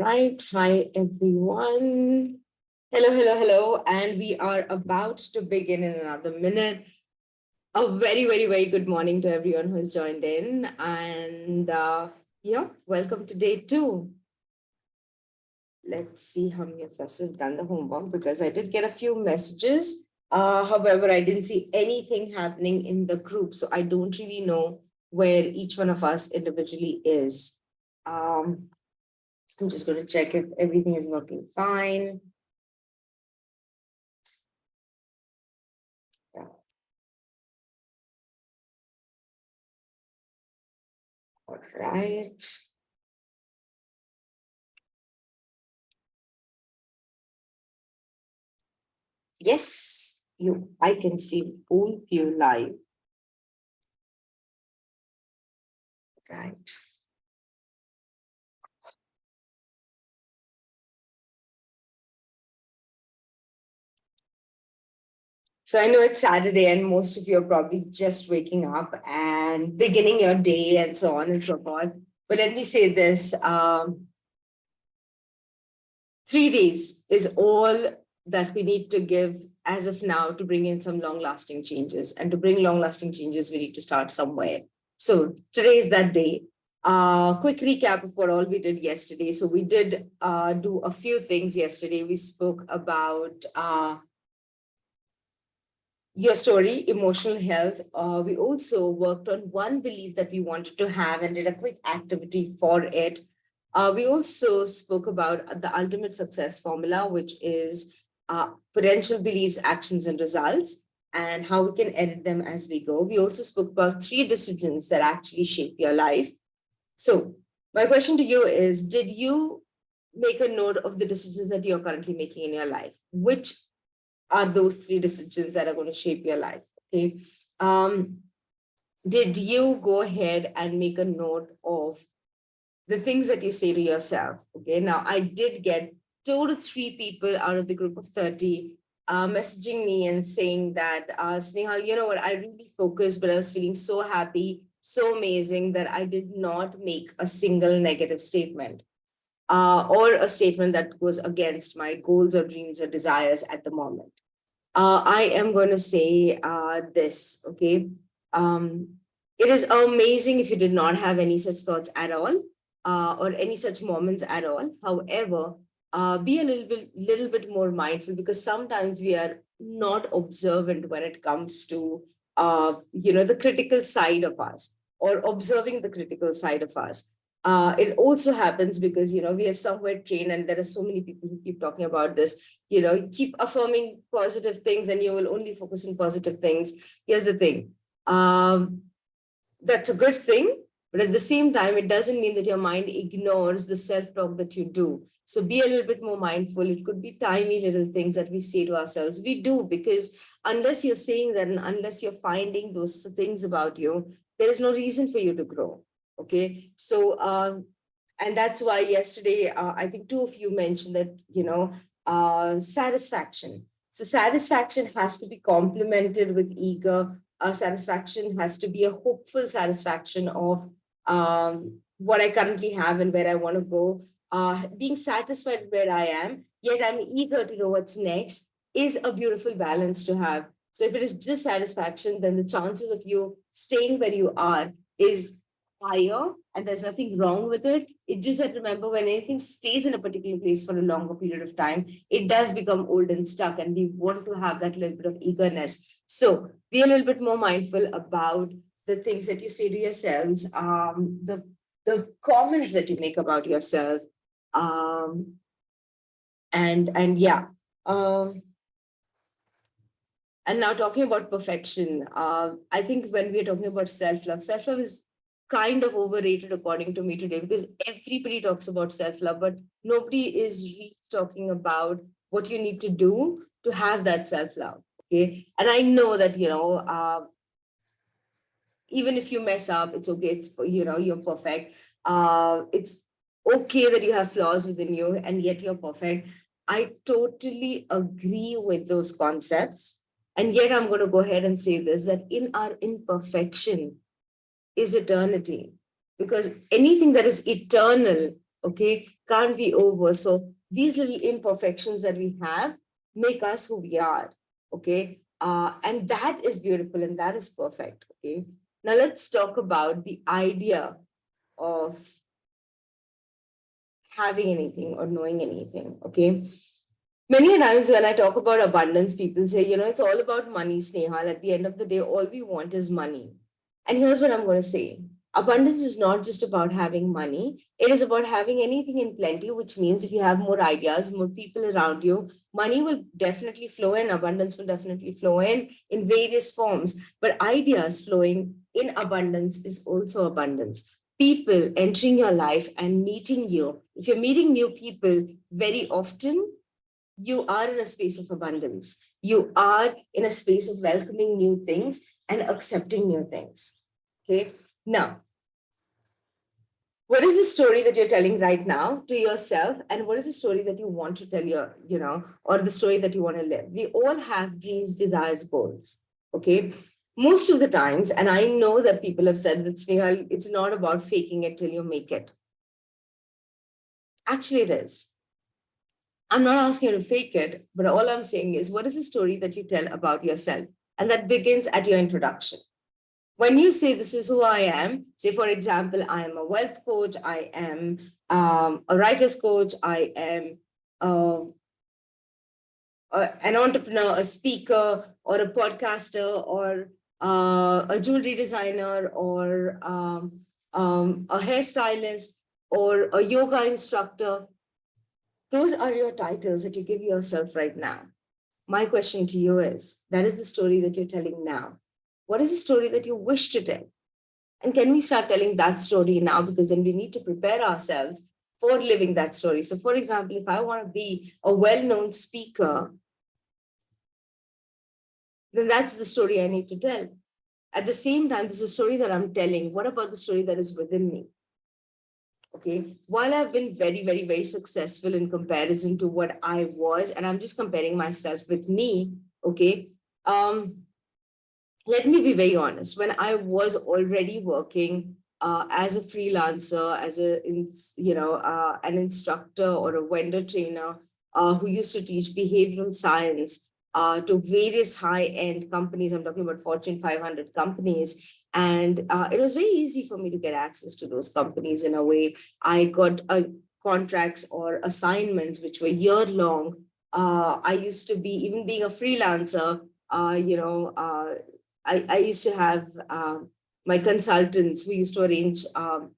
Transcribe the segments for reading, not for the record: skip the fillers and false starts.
right. Hi, everyone. Hello. And we are about to begin in another minute. A very good morning to everyone who's joined in. And welcome to day 2. Let's see how many of us have done the homework because I did get a few messages. However, I didn't see anything happening in the group. So I don't really know where each one of us individually is. I'm just going to check if everything is working fine. Yeah. All right. Yes, I can see all of you live. Right. So I know it's Saturday and most of you are probably just waking up and beginning your day and so on and so forth. But let me say this, 3 days is all that we need to give as of now to bring in some long-lasting changes. And to bring long-lasting changes, we need to start somewhere. So today is that day. Quick recap of what all we did yesterday. So we did do a few things yesterday. We spoke about your story, emotional health. We also worked on one belief that we wanted to have and did a quick activity for it. We also spoke about the ultimate success formula, which is potential beliefs, actions, and results, and how we can edit them as we go. We also spoke about 3 decisions that actually shape your life. So my question to you is, did you make a note of the decisions that you're currently making in your life? Which are those 3 decisions that are going to shape your life? Okay. Did you go ahead and make a note of the things that you say to yourself? Okay. Now, I did get 2 to 3 people out of the group of 30 messaging me and saying that, Snehal, you know what? I really focused, but I was feeling so happy, so amazing that I did not make a single negative statement. Or a statement that goes against my goals or dreams or desires at the moment. I am going to say this, okay? It is amazing if you did not have any such thoughts at all or any such moments at all. However, be a little bit more mindful because sometimes we are not observant when it comes to, the critical side of us or observing the critical side of us. It also happens because, we have somewhere trained and there are so many people who keep talking about this, keep affirming positive things and you will only focus on positive things. Here's the thing. That's a good thing, but at the same time, it doesn't mean that your mind ignores the self-talk that you do. So be a little bit more mindful. It could be tiny little things that we say to ourselves. We do, because unless you're saying that and unless you're finding those things about you, there is no reason for you to grow. Okay. So, and that's why yesterday, I think 2 of you mentioned that, satisfaction. So satisfaction has to be complemented with eager satisfaction, has to be a hopeful satisfaction of what I currently have and where I want to go. Being satisfied where I am, yet I'm eager to know what's next, is a beautiful balance to have. So if it is dissatisfaction, then the chances of you staying where you are is higher, and there's nothing wrong with it. It just that, remember, when anything stays in a particular place for a longer period of time, it does become old and stuck, and we want to have that little bit of eagerness. So be a little bit more mindful about the things that you say to yourselves, the comments that you make about yourself, and yeah. And now talking about perfection, I think when we're talking about self-love is kind of overrated according to me today, because everybody talks about self-love, but nobody is really talking about what you need to do to have that self-love. Okay. And I know that, even if you mess up, it's okay. It's, you're perfect. It's okay that you have flaws within you and yet you're perfect. I totally agree with those concepts. And yet I'm going to go ahead and say this, that in our imperfection is eternity. Because anything that is eternal, okay, can't be over. So these little imperfections that we have make us who we are. Okay. And that is beautiful and that is perfect. Okay. Now let's talk about the idea of having anything or knowing anything. Okay. Many times when I talk about abundance, people say, it's all about money, Snehal. At the end of the day, all we want is money. And here's what I'm going to say. Abundance is not just about having money. It is about having anything in plenty, which means if you have more ideas, more people around you, money will definitely flow in, abundance will definitely flow in various forms. But ideas flowing in abundance is also abundance. People entering your life and meeting you. If you're meeting new people very often, you are in a space of abundance. You are in a space of welcoming new things and accepting new things. Okay. Now, what is the story that you're telling right now to yourself? And what is the story that you want to tell or the story that you want to live? We all have dreams, desires, goals. Okay. Most of the times, and I know that people have said that, Snehal, it's not about faking it till you make it. Actually, it is. I'm not asking you to fake it, but all I'm saying is, what is the story that you tell about yourself? And that begins at your introduction. When you say, this is who I am, say, for example, I am a wealth coach, I am a writer's coach, I am uh, an entrepreneur, a speaker, or a podcaster, or a jewelry designer, or a hairstylist, or a yoga instructor. Those are your titles that you give yourself right now. My question to you is, that is the story that you're telling now. What is the story that you wish to tell? And can we start telling that story now? Because then we need to prepare ourselves for living that story. So for example, if I want to be a well-known speaker, then that's the story I need to tell. At the same time, this is a story that I'm telling. What about the story that is within me? Okay, while I've been very, very, very successful in comparison to what I was, and I'm just comparing myself with me, okay, let me be very honest. When I was already working as a freelancer, as an instructor or a vendor trainer who used to teach behavioral science to various high-end companies, I'm talking about Fortune 500 companies, and it was very easy for me to get access to those companies in a way. I got contracts or assignments which were year-long. I used to be, even being a freelancer, I used to have my consultants who used to arrange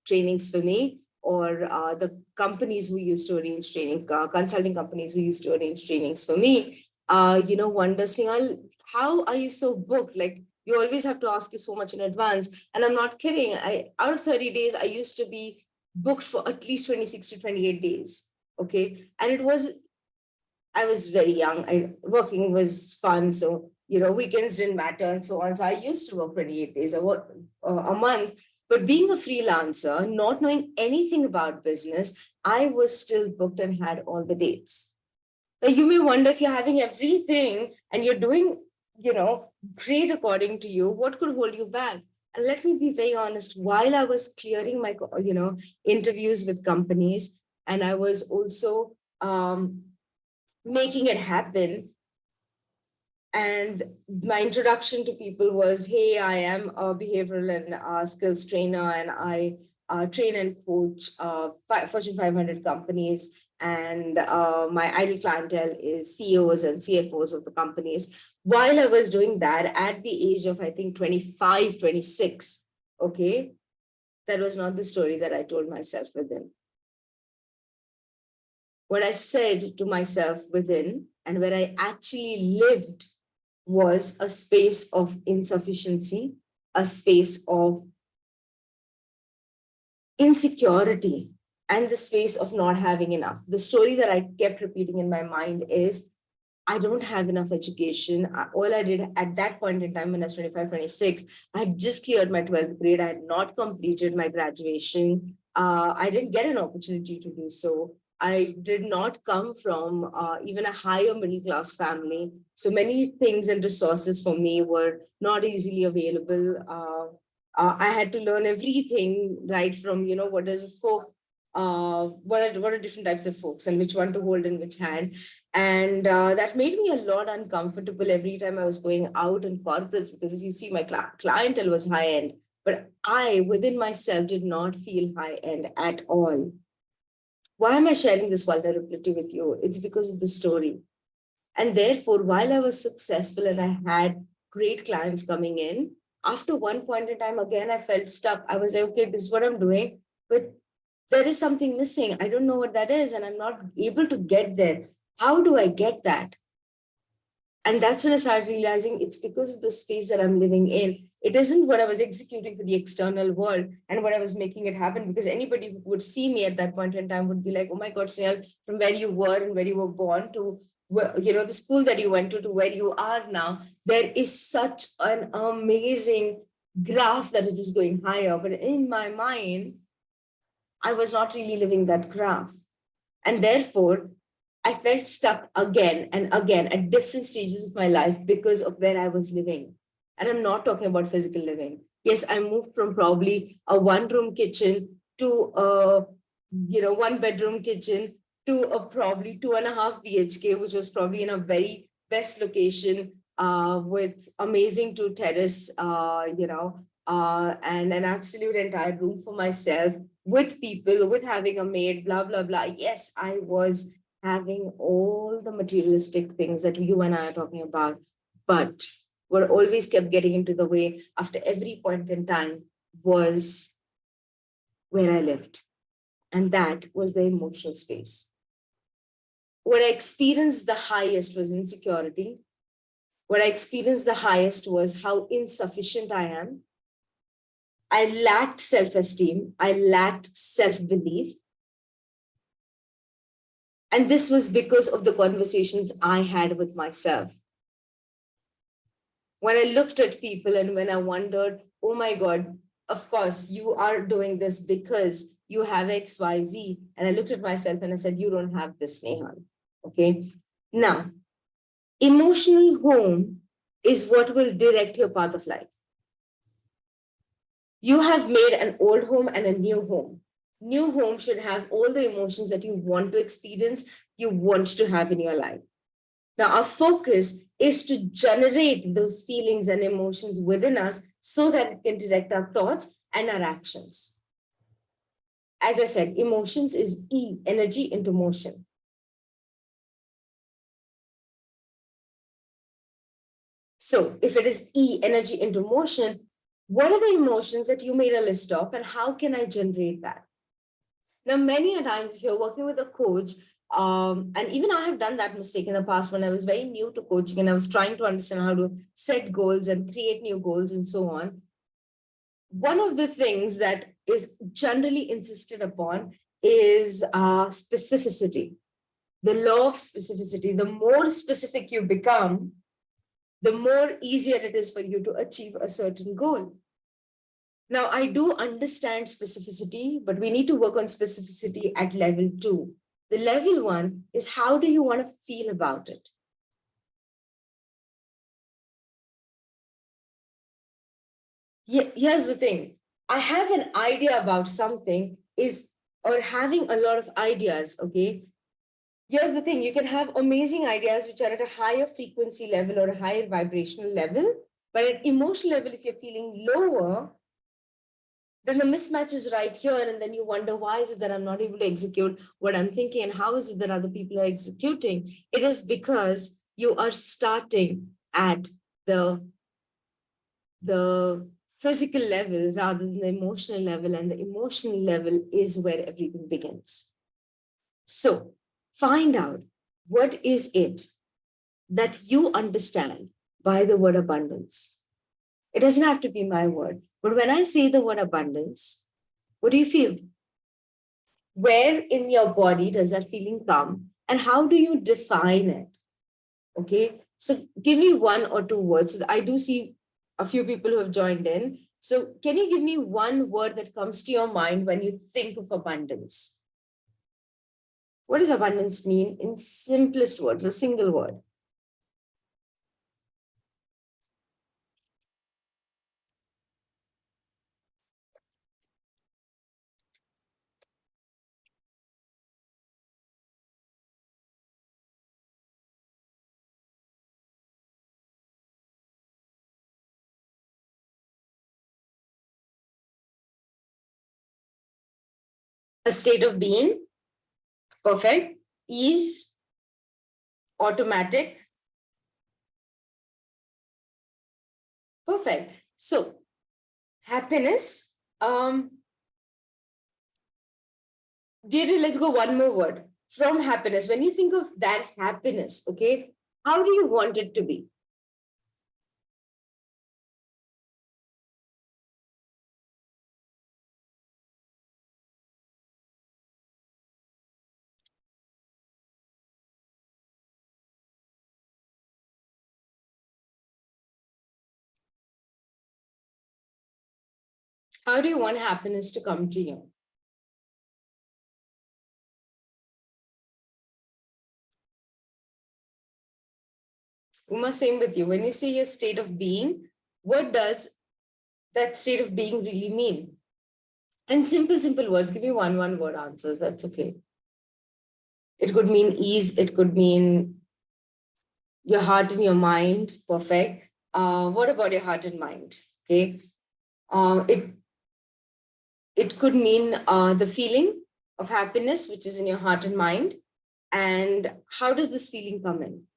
trainings for me, or the companies who used to arrange training, consulting companies who used to arrange trainings for me. Wonder, Snehal, how are you so booked? Like, you always have to ask you so much in advance. And I'm not kidding. Out of 30 days, I used to be booked for at least 26 to 28 days. Okay. And I was very young. Working was fun. So, weekends didn't matter and so on. So I used to work 28 days a month. But being a freelancer, not knowing anything about business, I was still booked and had all the dates. Now, you may wonder, if you're having everything and you're doing, great according to you, what could hold you back? And let me be very honest, while I was clearing my, interviews with companies, and I was also making it happen, and my introduction to people was, hey, I am a behavioral and skills trainer, and I train and coach Fortune 500 companies. And my ideal clientele is CEOs and CFOs of the companies. While I was doing that at the age of, I think, 25, 26, okay, that was not the story that I told myself within. What I said to myself within, and where I actually lived, was a space of insufficiency, a space of insecurity, and the space of not having enough. The story that I kept repeating in my mind is, I don't have enough education. All I did at that point in time, when I was 25, 26, I had just cleared my 12th grade. I had not completed my graduation. I didn't get an opportunity to do so. I did not come from even a higher middle class family. So many things and resources for me were not easily available. I had to learn everything, right from, what is a folk what are different types of folks and which one to hold in which hand. And that made me a lot uncomfortable every time I was going out in corporates, because if you see, my clientele was high end, but I within myself did not feel high end at all. Why am I sharing this vulnerability with you? It's because of the story. And therefore, while I was successful and I had great clients coming in, after one point in time, again, I felt stuck. I was like, okay, this is what I'm doing, but there is something missing. I don't know what that is, and I'm not able to get there. How do I get that? And that's when I started realizing it's because of the space that I'm living in. It isn't what I was executing for the external world and what I was making it happen, because anybody who would see me at that point in time would be like, oh my God, Snehal, from where you were and where you were born to the school that you went to where you are now, there is such an amazing graph that is just going higher. But in my mind, I was not really living that graph. And therefore, I felt stuck again and again at different stages of my life because of where I was living. And I'm not talking about physical living. Yes, I moved from probably a one-room kitchen to a one-bedroom kitchen to a probably 2.5 BHK, which was probably in a very best location with amazing two terrace, and an absolute entire room for myself, with people, with having a maid, blah, blah, blah. Yes, I was having all the materialistic things that you and I are talking about, but what always kept getting into the way after every point in time was where I lived. And that was the emotional space. What I experienced the highest was insecurity. What I experienced the highest was how insufficient I am. I lacked self esteem. I lacked self belief. And this was because of the conversations I had with myself. When I looked at people and when I wondered, oh my God, of course, you are doing this because you have XYZ. And I looked at myself and I said, you don't have this, Snehal. Okay. Now, emotional home is what will direct your path of life. You have made an old home and a new home. New home should have all the emotions that you want to experience, you want to have in your life. Now, our focus is to generate those feelings and emotions within us so that it can direct our thoughts and our actions. As I said, emotions is E, energy into motion. So if it is E, energy into motion, what are the emotions that you made a list of and how can I generate that? Now, many a times if you're working with a coach, and even I have done that mistake in the past when I was very new to coaching and I was trying to understand how to set goals and create new goals and so on. One of the things that is generally insisted upon is specificity, the law of specificity. The more specific you become, the more easier it is for you to achieve a certain goal. Now, I do understand specificity, but we need to work on specificity at level 2. The level 1 is how do you want to feel about it? Here's the thing. I have an idea about something or having a lot of ideas, okay? Here's the thing. You can have amazing ideas which are at a higher frequency level or a higher vibrational level, but at emotional level, if you're feeling lower, then the mismatch is right here. And then you wonder, why is it that I'm not able to execute what I'm thinking? And how is it that other people are executing? It is because you are starting at the physical level rather than the emotional level. And the emotional level is where everything begins. So find out what is it that you understand by the word abundance. It doesn't have to be my word. But when I say the word abundance, what do you feel? Where in your body does that feeling come? And how do you define it? Okay. So give me one or two words. I do see a few people who have joined in. So can you give me one word that comes to your mind when you think of abundance? What does abundance mean in simplest words, a single word? A state of being, perfect. Ease, automatic, perfect. So happiness, Deirdre, let's go one more word. From happiness, when you think of that happiness, okay, how do you want it to be? How do you want happiness to come to you? Uma, same with you. When you say your state of being, what does that state of being really mean? And simple words. Give me one word answers. That's okay. It could mean ease. It could mean your heart and your mind. Perfect. What about your heart and mind? Okay. It could mean the feeling of happiness, which is in your heart and mind. And how does this feeling come in?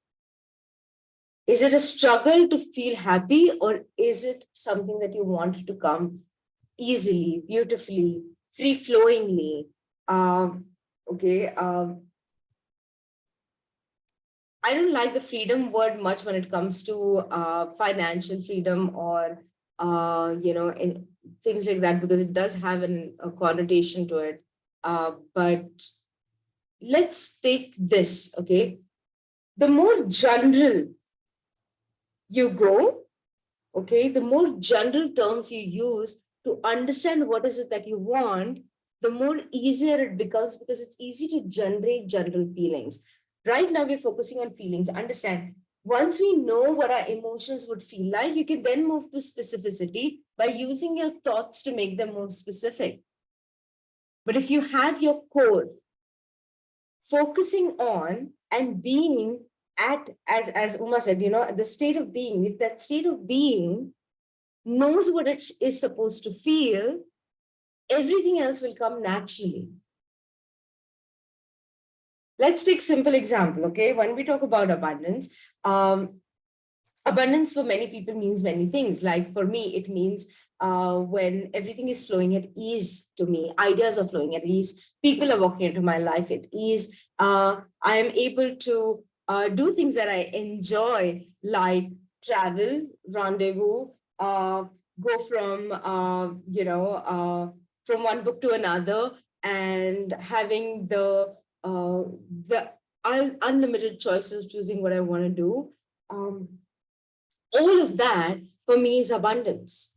Is it a struggle to feel happy, or is it something that you want to come easily, beautifully, free flowingly? Okay. I don't like the freedom word much when it comes to financial freedom or things like that, because it does have a connotation to it. But let's take this, okay? The more general you go, okay, the more general terms you use to understand what is it that you want, the more easier it becomes, because it's easy to generate general feelings. Right now, we're focusing on feelings. Understand, once we know what our emotions would feel like, you can then move to specificity by using your thoughts to make them more specific. But if you have your core focusing on and being at, as Uma said, the state of being, if that state of being knows what it is supposed to feel, everything else will come naturally. Let's take simple example, okay? When we talk about abundance, abundance for many people means many things. Like for me, it means when everything is flowing at ease to me, ideas are flowing at ease, people are walking into my life at ease. I am able to do things that I enjoy, like travel, rendezvous, go from one book to another, and having the unlimited choices of choosing what I want to do. All of that for me is abundance.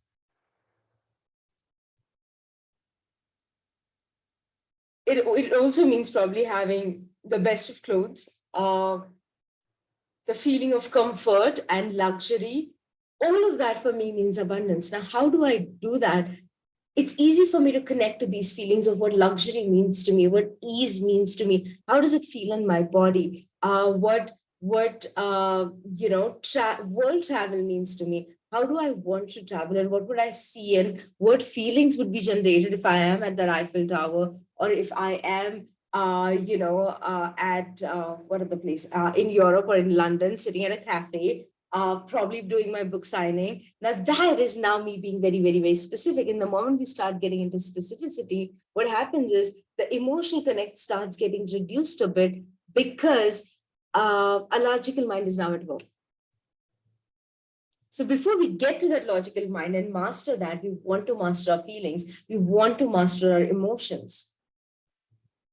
It also means probably having the best of clothes, the feeling of comfort and luxury. All of that for me means abundance. Now, how do I do that? It's easy for me to connect to these feelings of what luxury means to me, what ease means to me. How does it feel in my body? What world travel means to me. How do I want to travel, and what would I see, and what feelings would be generated if I am at the Eiffel Tower, or if I am at what other place in Europe or in London, sitting at a cafe, probably doing my book signing. Now that is now me being very specific. In the moment we start getting into specificity, what happens is the emotional connect starts getting reduced a bit, because a logical mind is now at work. So before we get to that logical mind and master that, we want to master our feelings. We want to master our emotions.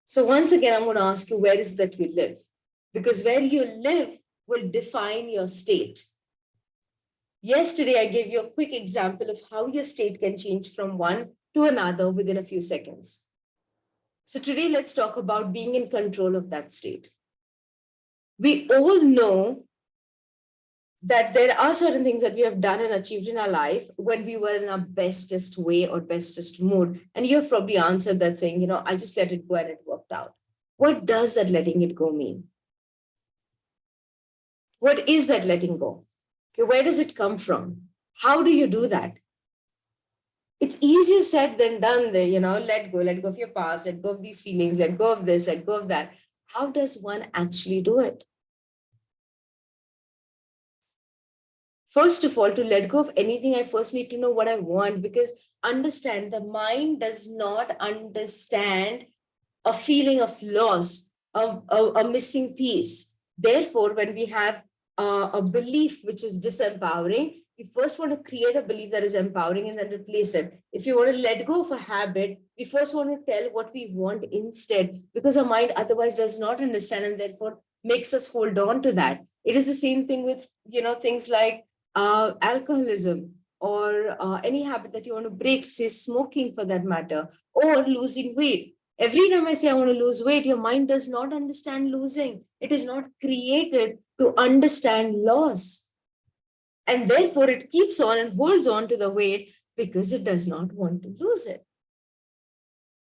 So once again, I'm going to ask you, where is that you live? Because where you live will define your state. Yesterday, I gave you a quick example of how your state can change from one to another within a few seconds. So today, let's talk about being in control of that state. We all know that there are certain things that we have done and achieved in our life when we were in our bestest way or bestest mood. And you have probably answered that saying, I just let it go and it worked out. What does that letting it go mean? What is that letting go? Okay, where does it come from? How do you do that? It's easier said than done there, let go of your past, let go of these feelings, let go of this, let go of that. How does one actually do it? First of all, to let go of anything, I first need to know what I want, because understand, the mind does not understand a feeling of loss, a missing piece. Therefore, when we have a belief which is disempowering, we first want to create a belief that is empowering and then replace it. If you want to let go of a habit, we first want to tell what we want instead, because our mind otherwise does not understand and therefore makes us hold on to that. It is the same thing with things like alcoholism, or any habit that you want to break, say smoking for that matter, or losing weight. Every time I say I want to lose weight, your mind does not understand losing. It is not created to understand loss. And therefore, it keeps on and holds on to the weight because it does not want to lose it.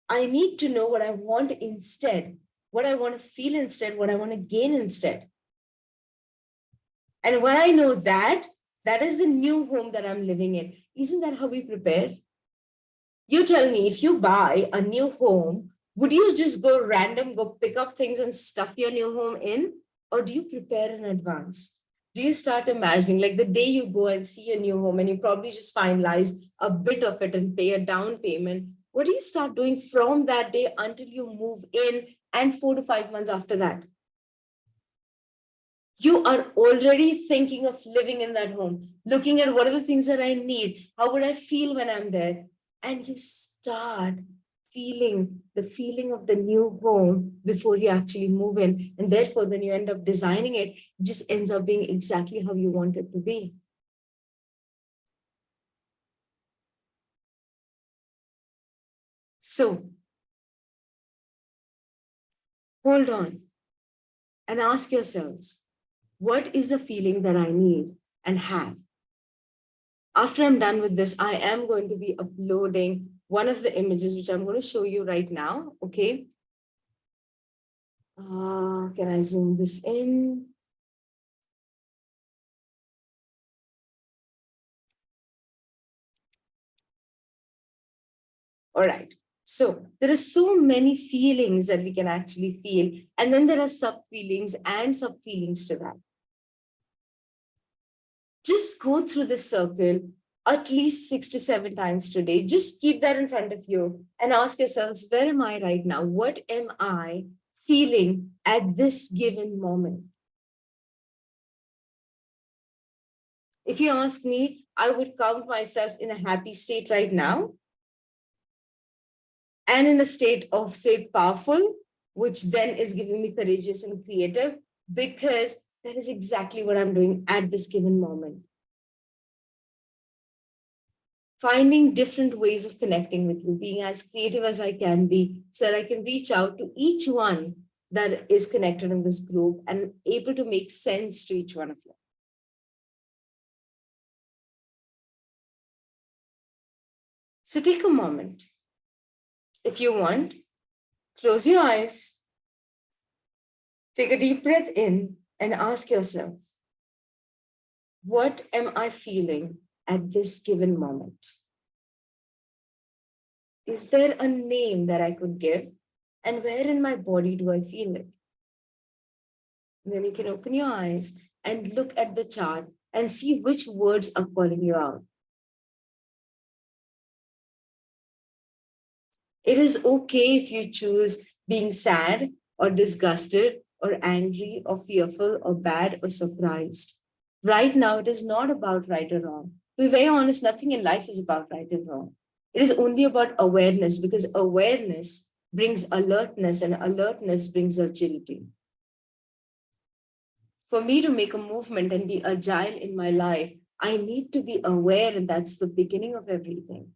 I need to know what I want instead, what I want to feel instead, what I want to gain instead. And when I know that, that is the new home that I'm living in. Isn't that how we prepare? You tell me, if you buy a new home, would you just go random, go pick up things and stuff your new home in? Or do you prepare in advance? Do you start imagining, like the day you go and see a new home and you probably just finalize a bit of it and pay a down payment? What do you start doing from that day until you move in and 4 to 5 months after that? You are already thinking of living in that home, looking at what are the things that I need, how would I feel when I'm there, and you start feeling the feeling of the new home before you actually move in. And therefore, when you end up designing it, it just ends up being exactly how you want it to be. So hold on and ask yourselves, what is the feeling that I need and have? After I'm done with this, I am going to be uploading one of the images, which I'm going to show you right now. Okay. Can I zoom this in? All right. So there are so many feelings that we can actually feel. And then there are sub feelings and sub feelings to that. Just go through this circle at least 6 to 7 times today. Just keep that in front of you and ask yourselves, where am I right now? What am I feeling at this given moment? If you ask me, I would count myself in a happy state right now and in a state of, say, powerful, which then is giving me courageous and creative, because that is exactly what I'm doing at this given moment. Finding different ways of connecting with you, being as creative as I can be, so that I can reach out to each one that is connected in this group and able to make sense to each one of you. So take a moment. If you want, close your eyes, take a deep breath in, and ask yourself, what am I feeling at this given moment? Is there a name that I could give? And where in my body do I feel it? And then you can open your eyes and look at the chart and see which words are calling you out. It is okay if you choose being sad or disgusted or angry or fearful or bad or surprised. Right now, it is not about right or wrong. To be very honest, nothing in life is about right and wrong. It is only about awareness, because awareness brings alertness and alertness brings agility. For me to make a movement and be agile in my life, I need to be aware, and that's the beginning of everything.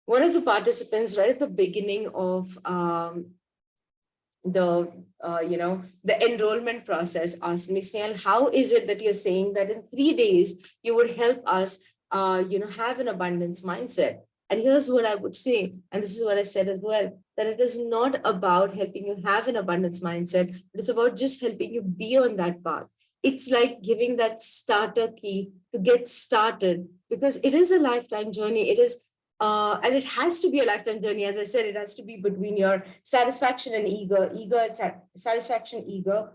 One of the participants right at the beginning of the enrollment process asked me, Snehal, how is it that you're saying that in 3 days you would help us have an abundance mindset? And here's what I would say, and this is what I said as well, that it is not about helping you have an abundance mindset, but it's about just helping you be on that path. It's like giving that starter key to get started, because it is a lifetime journey. It is, and it has to be a lifetime journey. As I said, it has to be between your satisfaction and satisfaction, ego.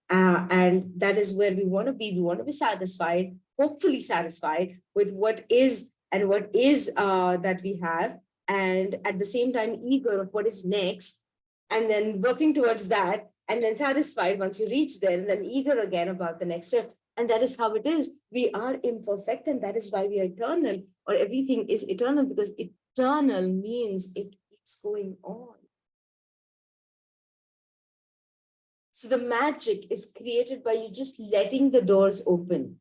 And that is where we want to be. We want to be satisfied, hopefully satisfied with what is and what is that we have, and at the same time eager of what is next, and then working towards that, and then satisfied once you reach there, and then eager again about the next step. And that is how it is. We are imperfect, and that is why we are eternal, or everything is eternal, because eternal means it keeps going on. So the magic is created by you just letting the doors open.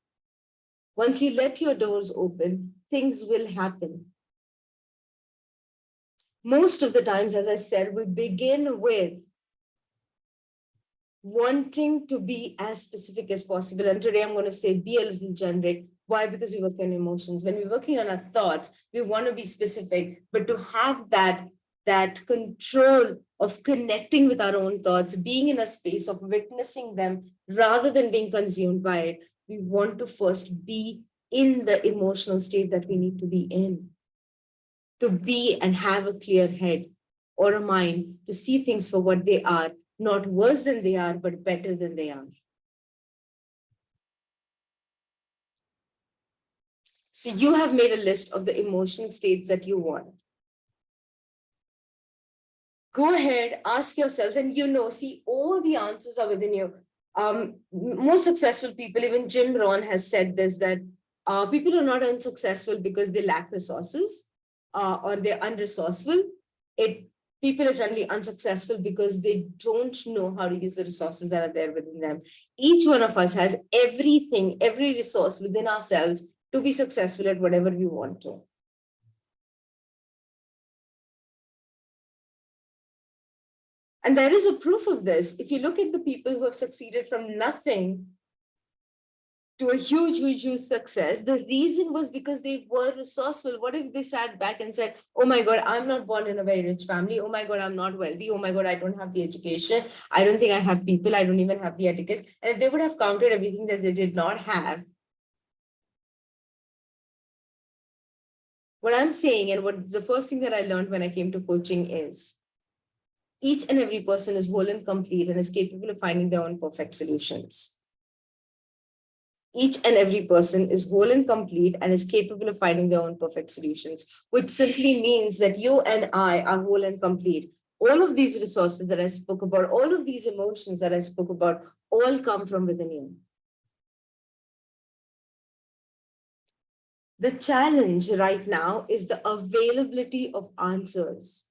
Once you let your doors open, things will happen. Most of the times, as I said, we begin with wanting to be as specific as possible. And today I'm going to say, be a little generic. Why? Because we work on emotions. When we're working on our thoughts, we want to be specific, but to have that control of connecting with our own thoughts, being in a space of witnessing them rather than being consumed by it, we want to first be in the emotional state that we need to be in, to be and have a clear head or a mind, to see things for what they are, not worse than they are, but better than they are. So you have made a list of the emotional states that you want. Go ahead, ask yourselves, and see, all the answers are within you. Most successful people, even Jim Rohn has said this, that people are not unsuccessful because they lack resources or they're unresourceful. People are generally unsuccessful because they don't know how to use the resources that are there within them. Each one of us has everything, every resource within ourselves to be successful at whatever we want to. And there is a proof of this. If you look at the people who have succeeded from nothing to a huge, huge, huge success, the reason was because they were resourceful. What if they sat back and said, oh my God, I'm not born in a very rich family. Oh my God, I'm not wealthy. Oh my God, I don't have the education. I don't think I have people. I don't even have the etiquette. And if they would have counted everything that they did not have, what I'm saying, and what the first thing that I learned when I came to coaching is, each and every person is whole and complete and is capable of finding their own perfect solutions. Each and every person is whole and complete and is capable of finding their own perfect solutions, which simply means that you and I are whole and complete. All of these resources that I spoke about, all of these emotions that I spoke about, all come from within you. The challenge right now is the availability of answers.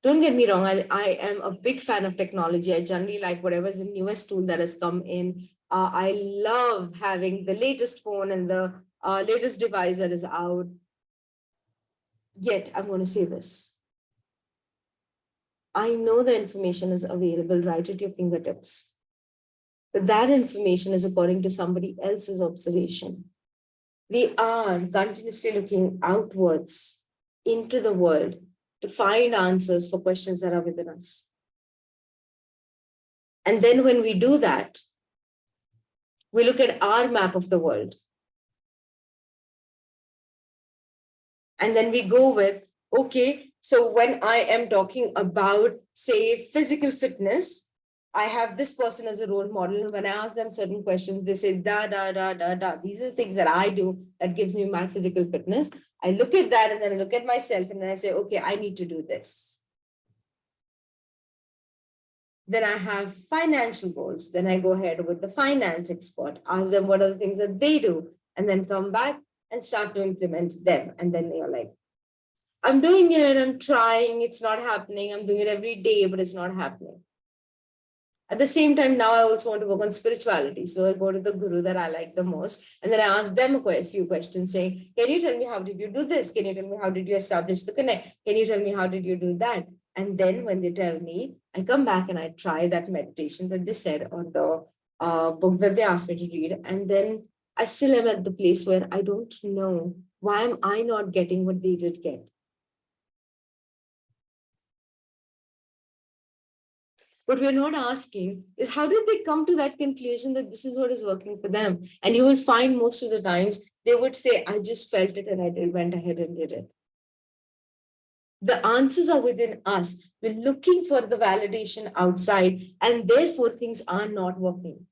Don't get me wrong, I am a big fan of technology. I generally like whatever's the newest tool that has come in. I love having the latest phone and the latest device that is out. Yet, I'm going to say this. I know the information is available right at your fingertips, but that information is according to somebody else's observation. We are continuously looking outwards into the world to find answers for questions that are within us. And then when we do that, we look at our map of the world. And then we go with, okay, so when I am talking about, say, physical fitness, I have this person as a role model. And when I ask them certain questions, they say, da, da, da, da, da. These are the things that I do that gives me my physical fitness. I look at that and then I look at myself and then I say, okay, I need to do this. Then I have financial goals. Then I go ahead with the finance expert, ask them what are the things that they do, and then come back and start to implement them. And then they are like, I'm doing it, I'm trying, it's not happening. I'm doing it every day, but it's not happening. At the same time, now I also want to work on spirituality. So I go to the guru that I like the most, and then I ask them a few questions saying, can you tell me how did you do this? Can you tell me how did you establish the connect? Can you tell me how did you do that? And then when they tell me, I come back and I try that meditation that they said on the book that they asked me to read. And then I still am at the place where I don't know, why am I not getting what they did get? What we're not asking is how did they come to that conclusion that this is what is working for them? And you will find most of the times they would say, I just felt it and went ahead and did it. The answers are within us. We're looking for the validation outside, and therefore things are not working.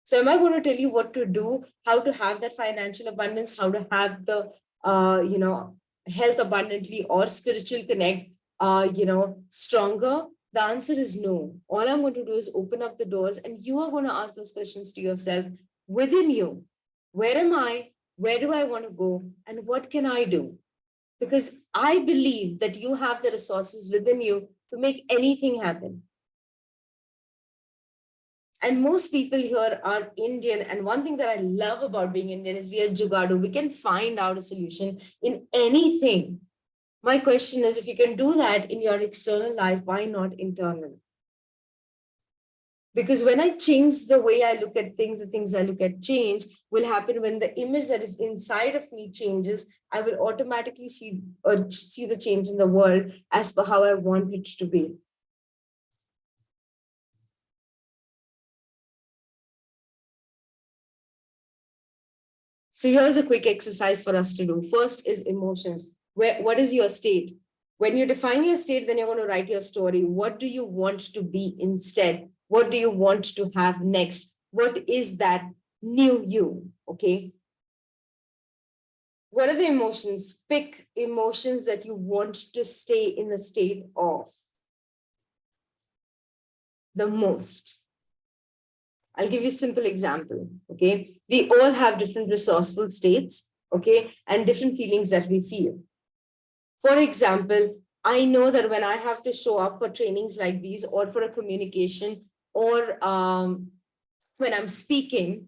So, am I going to tell you what to do, how to have that financial abundance, how to have the, health abundantly or spiritual connect, stronger? The answer is no. All I'm going to do is open up the doors, and you are going to ask those questions to yourself within you. Where am I? Where do I want to go? And what can I do? Because I believe that you have the resources within you to make anything happen. And most people here are Indian. And one thing that I love about being Indian is we are jugadu. We can find out a solution in anything. My question is, if you can do that in your external life, why not internal? Because when I change the way I look at things, the things I look at change will happen when the image that is inside of me changes. I will automatically see the change in the world as per how I want it to be. So here's a quick exercise for us to do. First is emotions. What is your state? When you define your state, then you're going to write your story. What do you want to be instead? What do you want to have next? What is that new you? Okay. What are the emotions? Pick emotions that you want to stay in a state of the most. I'll give you a simple example. Okay. We all have different resourceful states. Okay. And different feelings that we feel. For example, I know that when I have to show up for trainings like these or for a communication or when I'm speaking,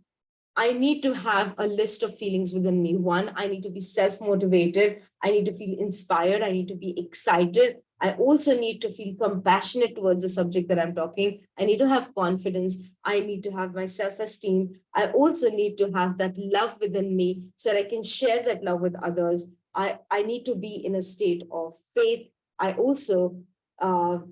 I need to have a list of feelings within me. One, I need to be self motivated. I need to feel inspired. I need to be excited. I also need to feel compassionate towards the subject that I'm talking. I need to have confidence. I need to have my self esteem. I also need to have that love within me so that I can share that love with others. I need to be in a state of faith. I also, and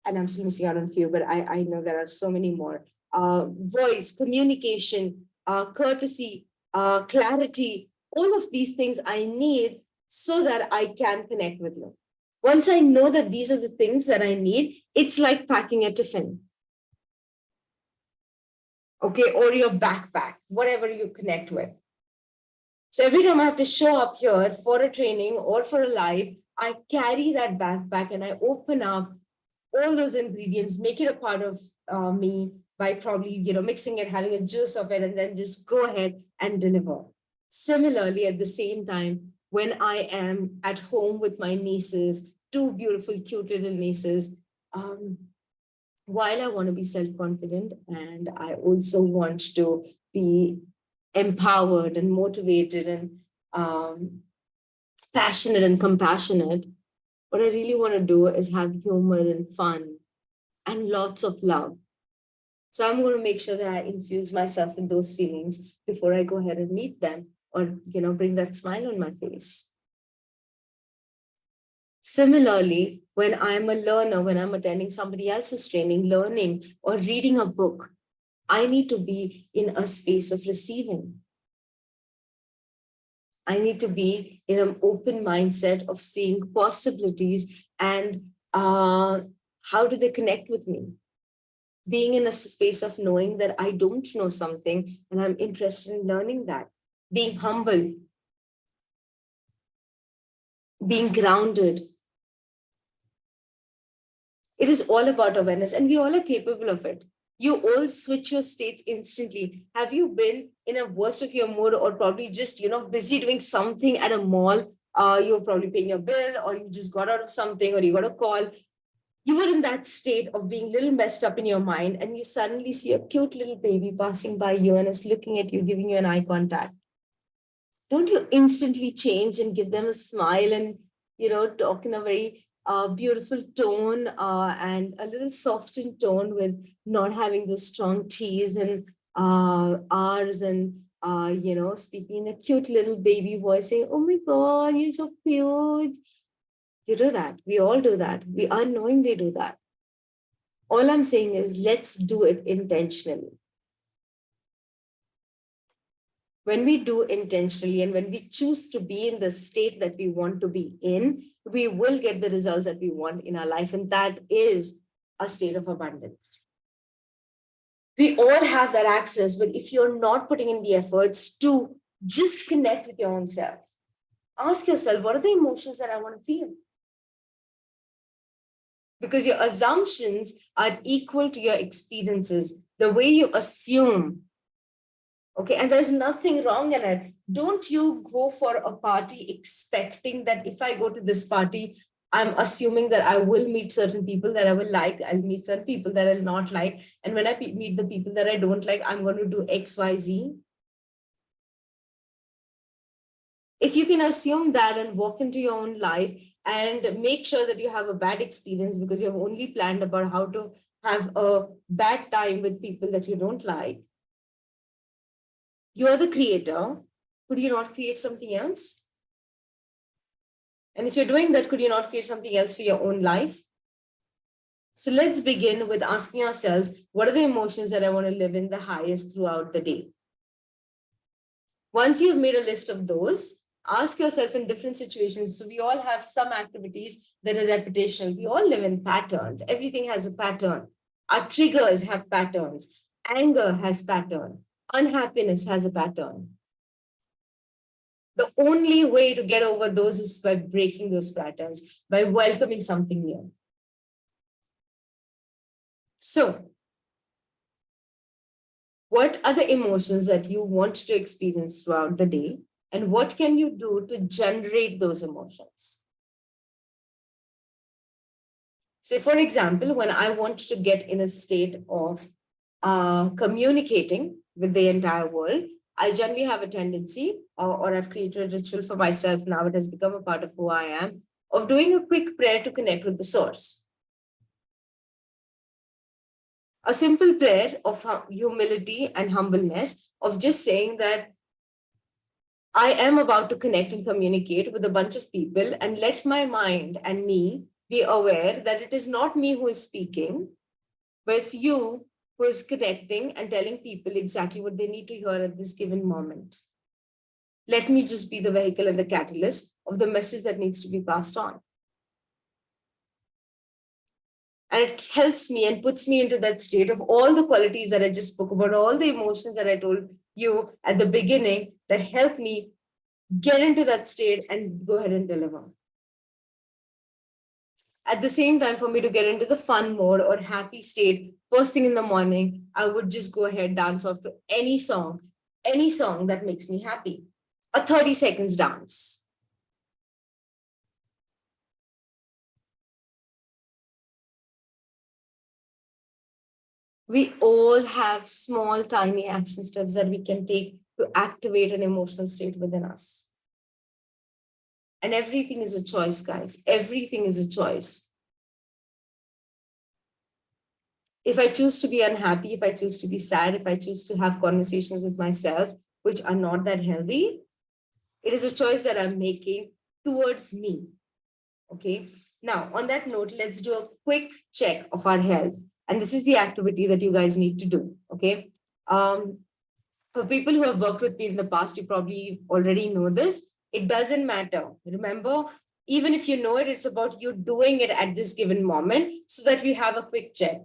I'm still missing out on a few, but I know there are so many more. Voice, communication, courtesy, clarity, all of these things I need so that I can connect with you. Once I know that these are the things that I need, it's like packing a tiffin. Okay, or your backpack, whatever you connect with. So every time I have to show up here for a training or for a live, I carry that backpack and I open up all those ingredients, make it a part of me by probably, mixing it, having a juice of it, and then just go ahead and deliver. Similarly, at the same time, when I am at home with my nieces, two beautiful, cute little nieces, while I want to be self-confident and I also want to be empowered and motivated and passionate and compassionate, what I really want to do is have humor and fun and lots of love. So I'm going to make sure that I infuse myself in those feelings before I go ahead and meet them or, bring that smile on my face. Similarly, when I'm a learner, when I'm attending somebody else's training, learning or reading a book, I need to be in a space of receiving. I need to be in an open mindset of seeing possibilities and how do they connect with me? Being in a space of knowing that I don't know something and I'm interested in learning that. Being humble, being grounded. It is all about awareness, and we all are capable of it. You all switch your states instantly. Have you been in a worst of your mood or probably just, busy doing something at a mall? You're probably paying your bill or you just got out of something or you got a call. You were in that state of being a little messed up in your mind and you suddenly see a cute little baby passing by you and is looking at you, giving you an eye contact. Don't you instantly change and give them a smile and, talk in a very beautiful tone and a little softened tone with not having those strong T's and R's and, speaking in a cute little baby voice saying, oh my God, you're so cute. You do that. We all do that. We unknowingly do that. All I'm saying is let's do it intentionally. When we do intentionally and when we choose to be in the state that we want to be in, we will get the results that we want in our life. And that is a state of abundance. We all have that access, but if you're not putting in the efforts to just connect with your own self, ask yourself, what are the emotions that I want to feel? Because your assumptions are equal to your experiences. The way you assume, okay, and there's nothing wrong in it. Don't you go for a party expecting that if I go to this party, I'm assuming that I will meet certain people that I will like, I'll meet certain people that I'll not like. And when I meet the people that I don't like, I'm going to do X, Y, Z. If you can assume that and walk into your own life and make sure that you have a bad experience because you've only planned about how to have a bad time with people that you don't like, you are the creator. Could you not create something else? And if you're doing that, could you not create something else for your own life? So let's begin with asking ourselves, what are the emotions that I want to live in the highest throughout the day? Once you've made a list of those, ask yourself in different situations. So we all have some activities that are repetitional. We all live in patterns. Everything has a pattern. Our triggers have patterns. Anger has pattern. Unhappiness has a pattern. The only way to get over those is by breaking those patterns, by welcoming something new. So, what are the emotions that you want to experience throughout the day? And what can you do to generate those emotions? Say, for example, when I want to get in a state of communicating with the entire world, I generally have a tendency, or I've created a ritual for myself now, it has become a part of who I am, of doing a quick prayer to connect with the source. A simple prayer of humility and humbleness, of just saying that I am about to connect and communicate with a bunch of people and let my mind and me be aware that it is not me who is speaking, but it's you who is connecting and telling people exactly what they need to hear at this given moment. Let me just be the vehicle and the catalyst of the message that needs to be passed on. And it helps me and puts me into that state of all the qualities that I just spoke about, all the emotions that I told you at the beginning that help me get into that state and go ahead and deliver. At the same time, for me to get into the fun mode or happy state, first thing in the morning, I would just go ahead, dance off to any song that makes me happy. A 30 seconds dance. We all have small, tiny action steps that we can take to activate an emotional state within us. And everything is a choice, guys. Everything is a choice. If I choose to be unhappy, if I choose to be sad, if I choose to have conversations with myself, which are not that healthy, it is a choice that I'm making towards me. Okay. Now, on that note, let's do a quick check of our health. And this is the activity that you guys need to do. Okay. For people who have worked with me in the past, you probably already know this. It doesn't matter. Remember, even if you know it, it's about you doing it at this given moment so that we have a quick check.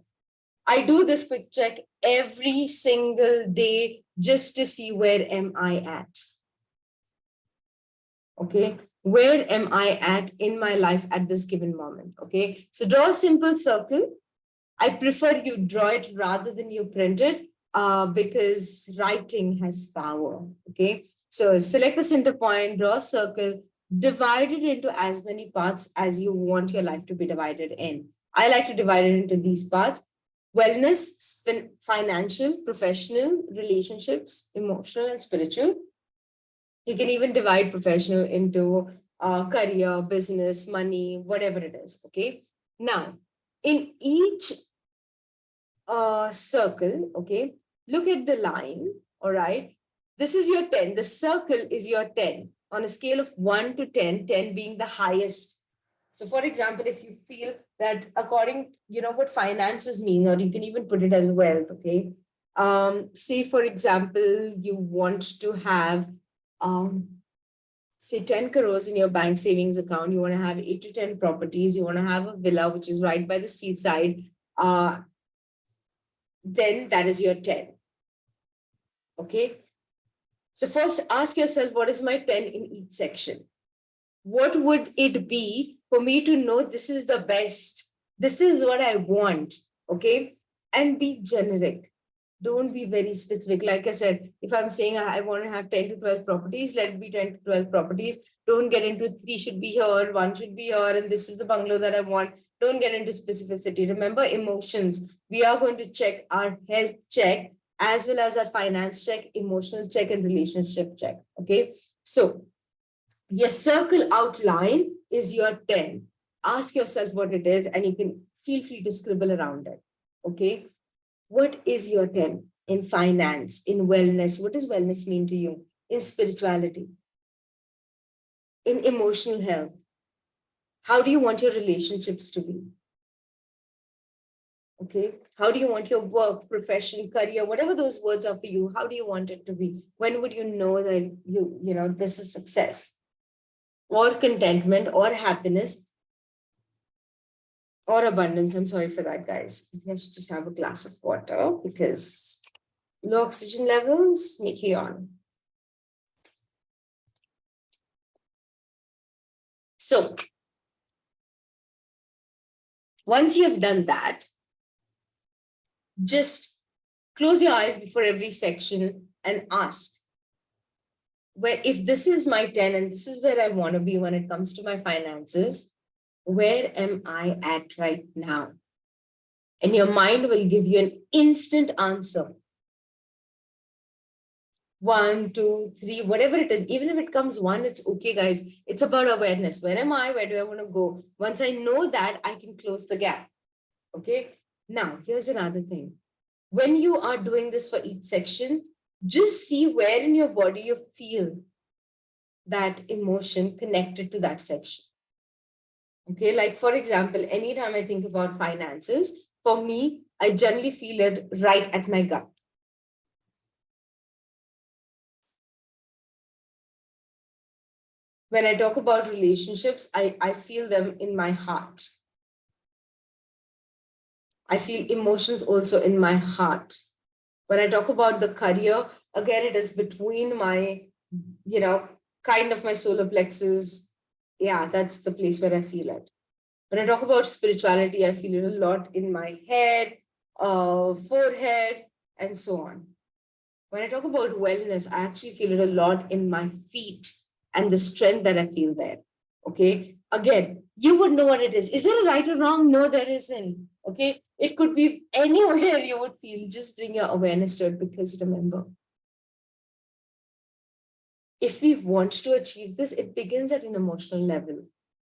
I do this quick check every single day just to see where am I at. Okay, where am I at in my life at this given moment? Okay, so draw a simple circle. I prefer you draw it rather than you print it because writing has power. Okay, so select a center point, draw a circle, divide it into as many parts as you want your life to be divided in. I like to divide it into these parts: wellness, financial, professional, relationships, emotional, and spiritual. You can even divide professional into career, business, money, whatever it is. Okay. Now, in each circle, okay, look at the line. All right. This is your 10. The circle is your 10 on a scale of 1 to 10, 10 being the highest So for example, if you feel that according, what finances mean, or you can even put it as wealth, okay? Say for example, you want to have, um, say 10 crores in your bank savings account, you want to have 8 to 10 properties, you want to have a villa which is right by the seaside, uh, then that is your 10. Okay. So first ask yourself, what is my 10 in each section? What would it be for me to know this is the best? This is what I want. Okay. And be generic. Don't be very specific. Like I said, if I'm saying I want to have 10 to 12 properties, let it be 10 to 12 properties. Don't get into three should be here, one should be here, and this is the bungalow that I want. Don't get into specificity. Remember emotions. We are going to check our health check as well as our finance check, emotional check, and relationship check. Okay. So your circle outline is your 10. Ask yourself what it is, and you can feel free to scribble around it. Okay. What is your 10 in finance, in wellness? What does wellness mean to you? In spirituality, in emotional health? How do you want your relationships to be? Okay. How do you want your work, profession, career, whatever those words are for you? How do you want it to be? When would you know that this is success or contentment or happiness or abundance? I'm sorry for that, guys. I think I should just have a glass of water because low oxygen levels make you yawn. So once you have done that, just close your eyes before every section and ask, where if this is my 10 and this is where I want to be when it comes to my finances, where am I at right now? And your mind will give you an instant answer. 1, 2, 3, whatever it is. Even if it comes one, it's okay, guys. It's about awareness. Where am I? Where do I want to go? Once I know that, I can close the gap. Okay. Now, here's another thing. When you are doing this for each section, just see where in your body you feel that emotion connected to that section. Okay, like for example, anytime I think about finances, for me, I generally feel it right at my gut. When I talk about relationships, I feel them in my heart. I feel emotions also in my heart. When I talk about the career, again, it is between my, kind of my solar plexus. Yeah, that's the place where I feel it. When I talk about spirituality, I feel it a lot in my head, forehead, and so on. When I talk about wellness, I actually feel it a lot in my feet and the strength that I feel there. Okay. Again, you would know what it is. Is there a right or wrong? No, there isn't. Okay. It could be anywhere you would feel. Just bring your awareness to it because remember, if we want to achieve this, it begins at an emotional level.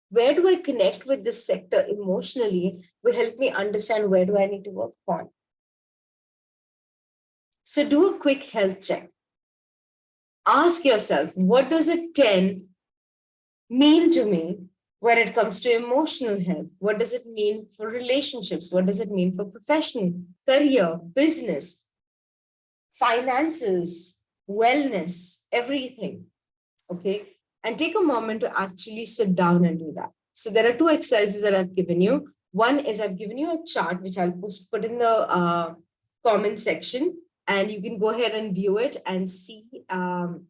Where do I connect with this sector emotionally will help me understand where do I need to work on. So do a quick health check. Ask yourself, what does a 10 mean to me when it comes to emotional health? What does it mean for relationships? What does it mean for profession, career, business, finances, wellness, everything? Okay. And take a moment to actually sit down and do that. So there are two exercises that I've given you. One is I've given you a chart, which I'll put in the comment section, and you can go ahead and view it and see and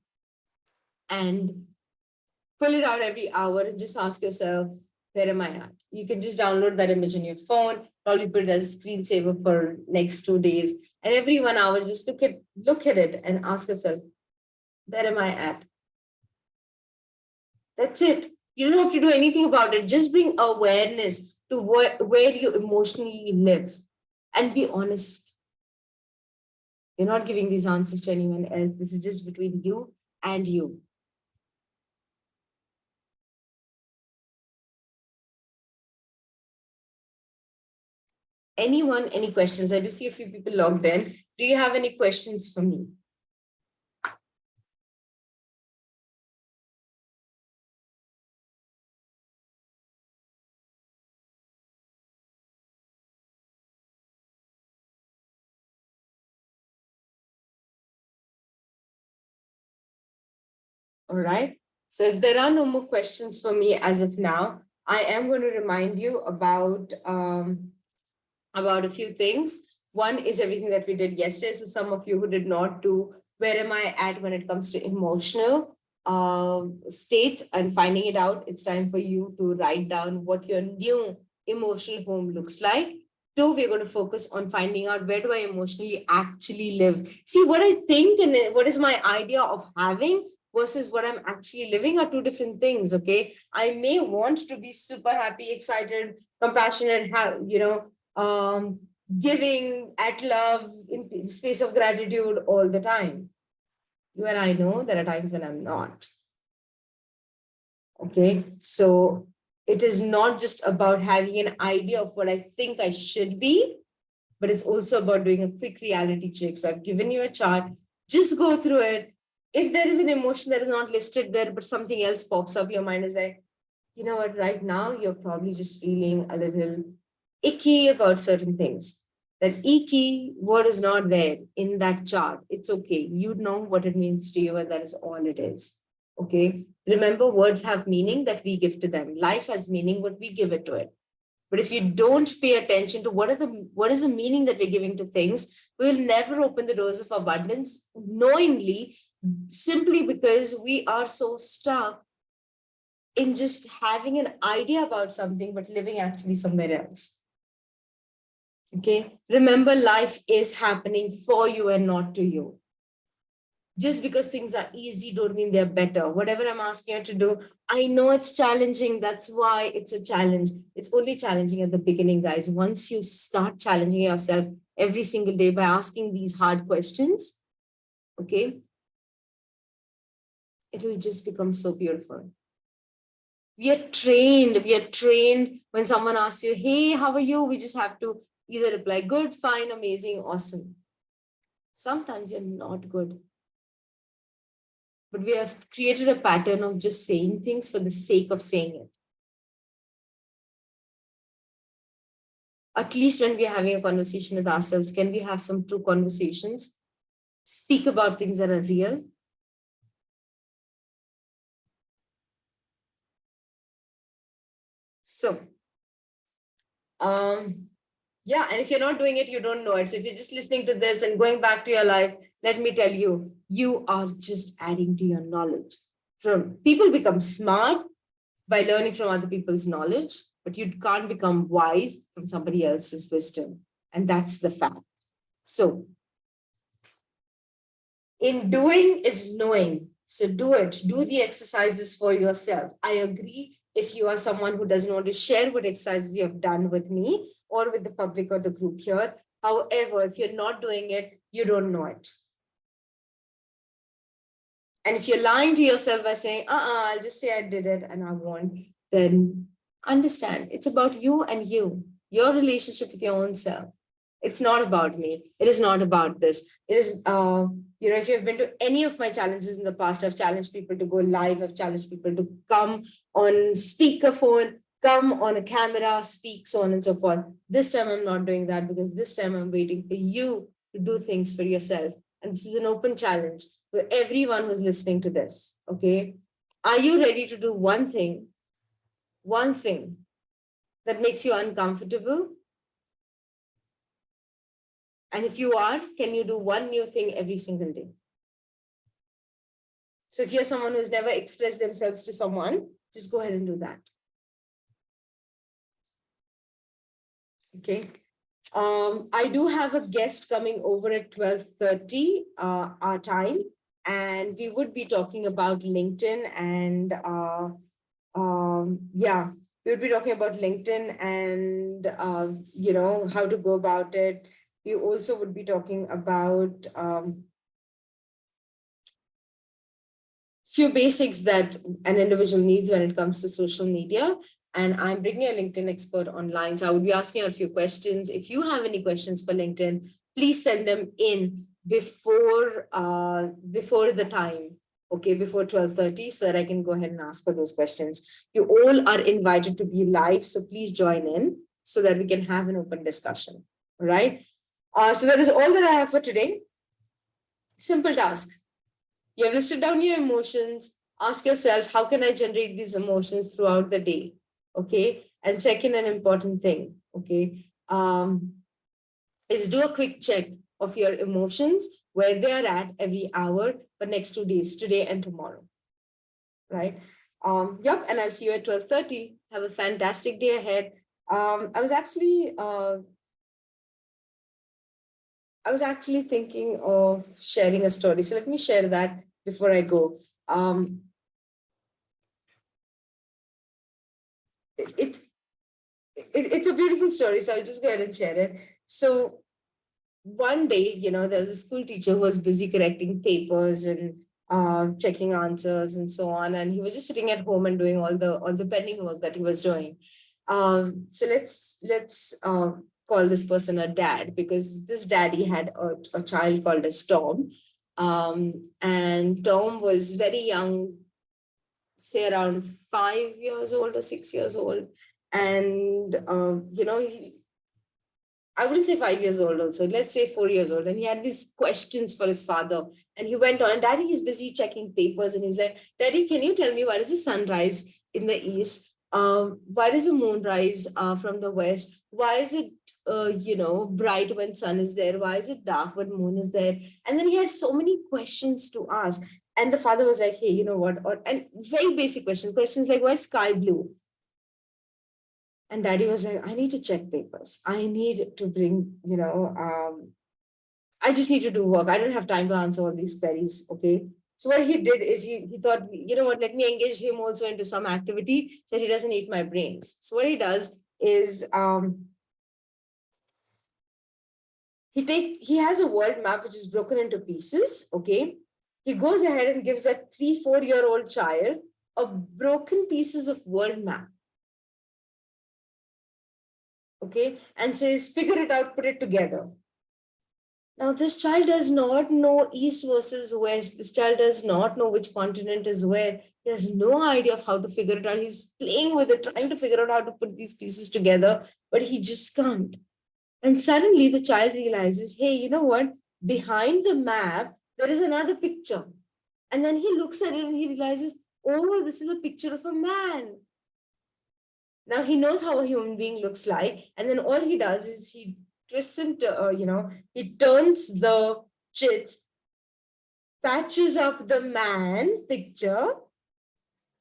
pull it out every hour and just ask yourself, where am I at? You can just download that image on your phone, probably put it as a screensaver for next 2 days. And every 1 hour, just look at it and ask yourself, where am I at? That's it. You don't have to do anything about it. Just bring awareness to where you emotionally live and be honest. You're not giving these answers to anyone else. This is just between you and you. Anyone, any questions? I do see a few people logged in. Do you have any questions for me? All right. So if there are no more questions for me as of now, I am going to remind you about a few things. One is everything that we did yesterday. So some of you who did not do, where am I at when it comes to emotional state and finding it out? It's time for you to write down what your new emotional home looks like. Two, we're going to focus on finding out where do I emotionally actually live. See, what I think and what is my idea of having versus what I'm actually living are two different things. Okay. I may want to be super happy, excited, compassionate, um, giving, at love, in space of gratitude all the time. You and I know there are times when I'm not. Okay. So it is not just about having an idea of what I think I should be, but it's also about doing a quick reality check. So I've given you a chart, just go through it. If there is an emotion that is not listed there, but something else pops up, your mind is like, you know what, right now you're probably just feeling a little icky about certain things. That icky word is not there in that chart. It's okay. You know what it means to you, and that is all it is. Okay. Remember, words have meaning that we give to them. Life has meaning, what we give it to it. But if you don't pay attention to what is the meaning that we're giving to things, we will never open the doors of abundance knowingly, simply because we are so stuck in just having an idea about something, but living actually somewhere else. Okay. Remember, life is happening for you and not to you. Just because things are easy don't mean they're better. Whatever I'm asking you to do, I know it's challenging. That's why it's a challenge. It's only challenging at the beginning, guys. Once you start challenging yourself every single day by asking these hard questions, okay, it will just become so beautiful. We are trained when someone asks you, hey, how are you? We just have to either reply good, fine, amazing, awesome. Sometimes you're not good, but we have created a pattern of just saying things for the sake of saying it. At least when we are having a conversation with ourselves, can we have some true conversations? Speak about things that are real. So, yeah, and if you're not doing it, you don't know it. So if you're just listening to this and going back to your life, let me tell you, you are just adding to your knowledge. From people become smart by learning from other people's knowledge, but you can't become wise from somebody else's wisdom. And that's the fact. So in doing is knowing. So do it. Do the exercises for yourself. I agree. If you are someone who doesn't want to share what exercises you have done with me or with the public or the group here, however, if you're not doing it, you don't know it. And if you're lying to yourself by saying, I'll just say I did it and I won't, then understand it's about you and you, your relationship with your own self. It's not about me. It is not about this. It is, if you've been to any of my challenges in the past, I've challenged people to go live. I've challenged people to come on speakerphone, come on a camera, speak, so on and so forth. This time I'm not doing that because this time I'm waiting for you to do things for yourself. And this is an open challenge for everyone who's listening to this. Okay. Are you ready to do one thing that makes you uncomfortable? And if you are, can you do one new thing every single day? So if you're someone who's never expressed themselves to someone, just go ahead and do that. Okay. I do have a guest coming over at 12:30 our time, and we would be talking about LinkedIn and yeah, we would be talking about LinkedIn and how to go about it. We also would be talking about few basics that an individual needs when it comes to social media. And I'm bringing a LinkedIn expert online. So I would be asking a few questions. If you have any questions for LinkedIn, please send them in before the time, okay, before 12:30, so that I can go ahead and ask for those questions. You all are invited to be live, so please join in so that we can have an open discussion. All right. So that is all that I have for today. Simple task. You have listed down your emotions. Ask yourself, how can I generate these emotions throughout the day? Okay. And second, an important thing, okay, is do a quick check of your emotions, where they are at every hour for next 2 days, today and tomorrow. Right. Yep. And I'll see you at 12:30. Have a fantastic day ahead. I was actually thinking of sharing a story. So let me share that before I go. Um, it, it, it's a beautiful story, so I'll just go ahead and share it. So one day, there was a school teacher who was busy correcting papers and checking answers and so on, and he was just sitting at home and doing all the pending work that he was doing. So let's call this person a dad, because this daddy had a child called as Tom, and Tom was very young, say around 5 years old or 6 years old, and I wouldn't say 5 years old also, let's say 4 years old. And he had these questions for his father. And he went on, and Daddy is busy checking papers. And he's like, Daddy, can you tell me why does the sun rise in the east? Why does the moon rise from the west? Why is it, bright when sun is there? Why is it dark when moon is there? And then he had so many questions to ask. And the father was like, hey, you know what? And very basic questions like, why is sky blue? And Daddy was like, I need to check papers. I need to bring, I just need to do work. I don't have time to answer all these queries. Okay. So what he did is he thought, you know what, let me engage him also into some activity so he doesn't eat my brains. So what he does is he has a world map which is broken into pieces. Okay. He goes ahead and gives a 3-4-year-old child a broken pieces of world map. Okay, and says, figure it out, put it together. Now, this child does not know east versus west. This child does not know which continent is where. He has no idea of how to figure it out. He's playing with it, trying to figure out how to put these pieces together, but he just can't. And suddenly the child realizes, hey, you know what? Behind the map, there is another picture. And then he looks at it and he realizes, oh, this is a picture of a man. Now he knows how a human being looks like. And then all he does is he twists and, he turns the chits, patches up the man picture,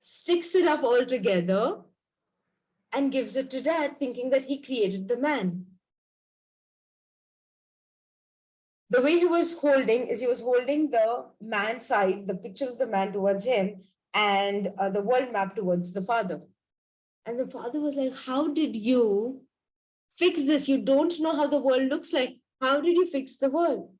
sticks it up all together, and gives it to Dad, thinking that he created the man. The way he was holding the man side, the picture of the man towards him, and the world map towards the father. And the father was like, how did you fix this? You don't know how the world looks like. How did you fix the world?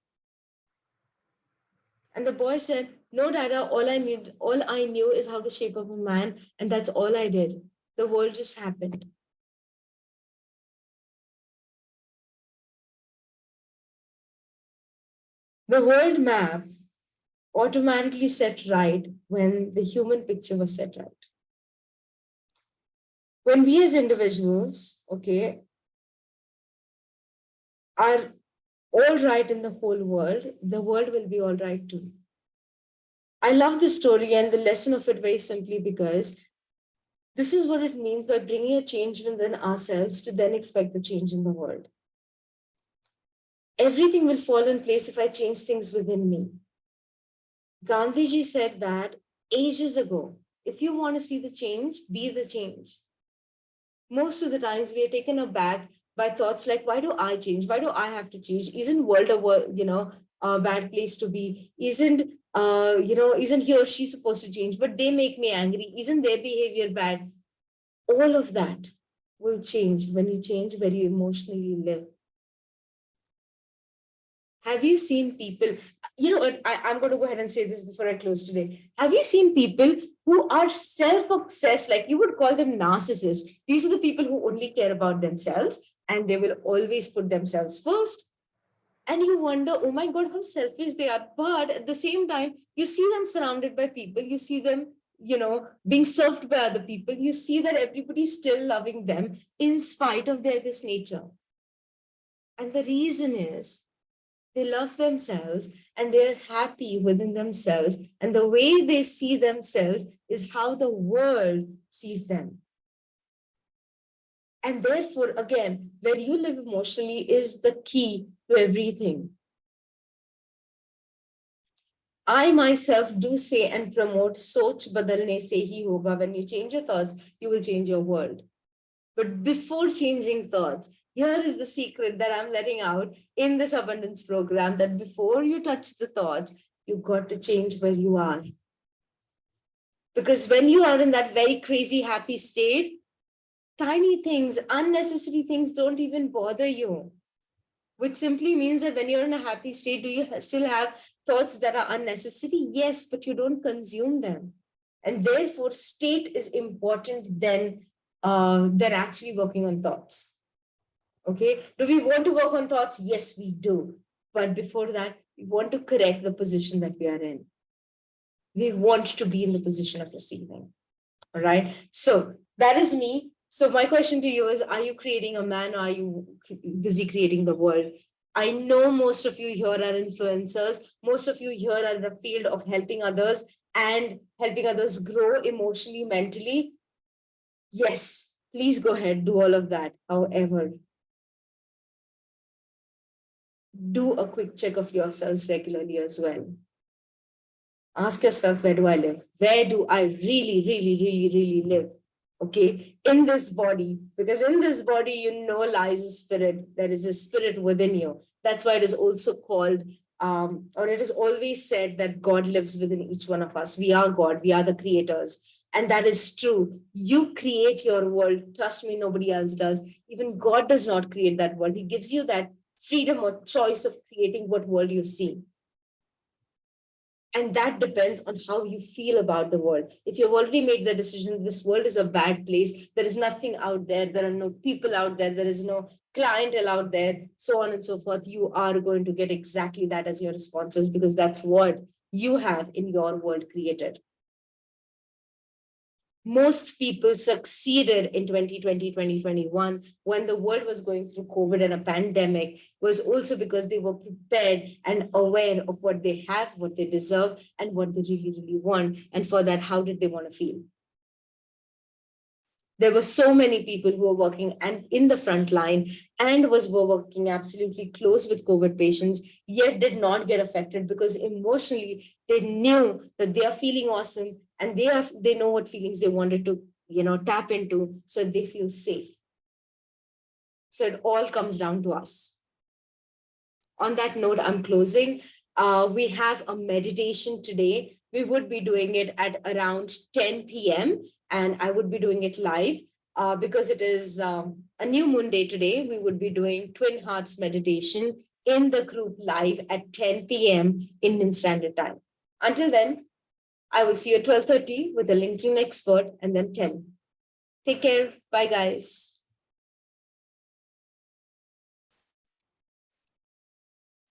And the boy said, no, Dada, all I knew is how to shape up a man, and that's all I did. The world just happened. The world map automatically set right when the human picture was set right. When we as individuals, okay, are all right in the whole world, the world will be all right too. I love this story and the lesson of it very simply because this is what it means by bringing a change within ourselves to then expect the change in the world. Everything will fall in place if I change things within me. Gandhiji said that ages ago. If you want to see the change, be the change. Most of the times we are taken aback by thoughts like, why do I change? Why do I have to change? Isn't world a bad place to be? Isn't he or she supposed to change? But they make me angry. Isn't their behavior bad? All of that will change when you change where you emotionally live. Have you seen people, I'm going to go ahead and say this before I close today. Have you seen people who are self-obsessed, like you would call them narcissists? These are the people who only care about themselves and they will always put themselves first. And you wonder, oh my God, how selfish they are. But at the same time, you see them surrounded by people, you see them, being served by other people. You see that everybody's still loving them in spite of this nature. And the reason is They love themselves and they're happy within themselves. And the way they see themselves is how the world sees them. And therefore, again, where you live emotionally is the key to everything. I myself do say and promote soch badalne se hi hoga. When you change your thoughts, you will change your world. But before changing thoughts, here is the secret that I'm letting out in this abundance program, that before you touch the thoughts, you've got to change where you are. Because when you are in that very crazy happy state, tiny things, unnecessary things don't even bother you. Which simply means that when you're in a happy state, do you still have thoughts that are unnecessary? Yes, but you don't consume them. And therefore, state is important than actually working on thoughts. Okay. Do we want to work on thoughts? Yes, we do. But before that, we want to correct the position that we are in. We want to be in the position of receiving. All right. So that is me. So my question to you is, are you creating a man or are you busy creating the world? I know most of you here are influencers. Most of you here are in the field of helping others and helping others grow emotionally, mentally. Yes, please go ahead, do all of that. However, do a quick check of yourselves regularly as well. Ask yourself, where do I live? Where do I really, really, really, really live? Okay, in this body, because in this body, you know, lies a spirit. There is a spirit within you. That's why it is also called, or it is always said that God lives within each one of us. We are God, we are the creators. And that is true. You create your world. Trust me, nobody else does. Even God does not create that world. He gives you that freedom or choice of creating what world you see. And that depends on how you feel about the world. If you've already made the decision, this world is a bad place, there is nothing out there are no people out there is no clientele out there, so on and so forth, you are going to get exactly that as your responses, because that's what you have in your world created. Most people succeeded in 2020, 2021, when the world was going through COVID and a pandemic, was also because they were prepared and aware of what they have, what they deserve, and what they really, really want. And for that, how did they want to feel? There were so many people who were working and in the front line and were working absolutely close with COVID patients, yet did not get affected because emotionally they knew that they are feeling awesome and they know what feelings they wanted to, tap into, so they feel safe. So it all comes down to us. On that note, I'm closing. We have a meditation today. We would be doing it at around 10 p.m. and I would be doing it live because it is a new moon day today. We would be doing Twin Hearts meditation in the group live at 10 p.m. Indian Standard Time. Until then, I will see you at 12:30 with a LinkedIn expert and then 10. Take care. Bye, guys.